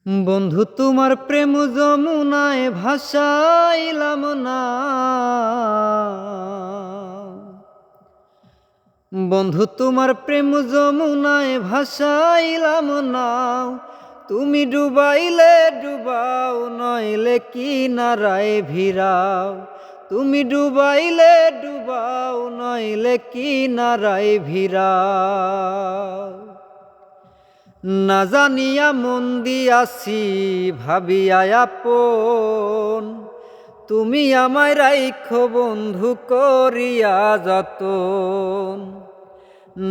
বন্ধু তোমার প্রেম যমুনায় ভাসাইলাম না। বন্ধু তোমার প্রেম যমুনায় ভাসাইলাম না। তুমি ডুবাইলে ডুবাও, নইলে কিনারায় ভিড়াও। তুমি ডুবাইলে ডুবাও, নইলে কিনারায় ভিড়াও। না জানিয়া মন দিয়াছি ভাবিয়া আপন, তুমি আমায় রাইখো বন্ধু করিয়া যতন।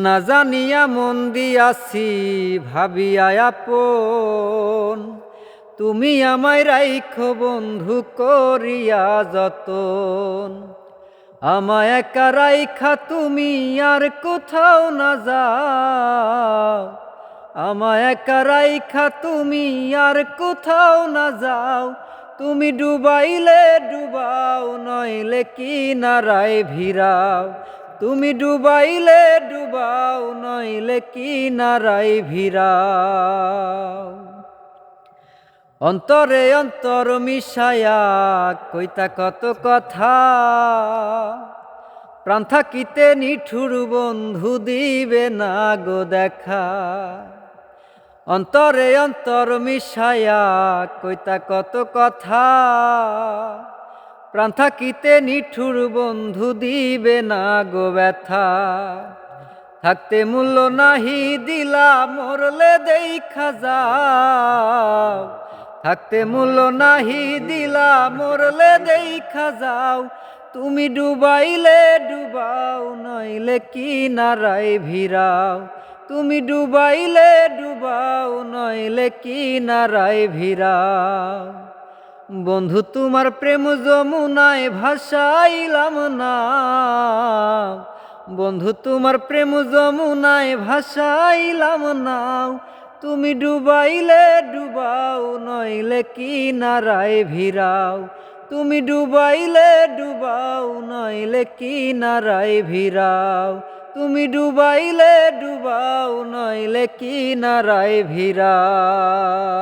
না জানিয়া মন দিয়াছি ভাবিয়া আপন, তুমি আমায় রাইখো বন্ধু করিয়া যতন। আমায় একা রাইখা তুমি আর কোথাও না যাও। আমায় একা রাইখা তুমি আর কোথাও না যাও। তুমি ডুবাইলে ডুবাও, নইলে কিনারায় ভিড়াও। তুমি ডুবাইলে ডুবাও, নইলে কিনারায় ভিড়াও। অন্তরে অন্তর মিশায়া কইতা কত কথা, প্রাণ থাকিতে নিঠুর বন্ধু দিবে না গো দেখা। অন্তরে অন্তর মিশায়া কইতা কত কথা, প্রাণ থাকিতে নিঠুর বন্ধু দিবে না গো ব্যথা। থাকতে মূল্য নাহি দিলা, মরলে দেখা যাও। থাকতে মূল্য নাহি দিলা, মরলে দেখা যাও। তুমি ডুবাইলে ডুবাও, নইলে কিনারায় ভিড়াও। তুমি ডুবাইলে ডুবাও, নইলে কিনারায় ভিড়াও। বন্ধু তোমার প্রেম যমুনায় ভাসাইলাম না। বন্ধু তোমার প্রেম যমুনায় ভাসাইলাম না। তুমি ডুবাইলে ডুবাও, নইলে কিনারায় ভিড়াও। তুমি ডুবাইলে ডুবাও, নইলে কিনারায় ভিড়াও। তুমি ডুবাইলে ডুবাও, নইলে কিনারায় ভিড়াও।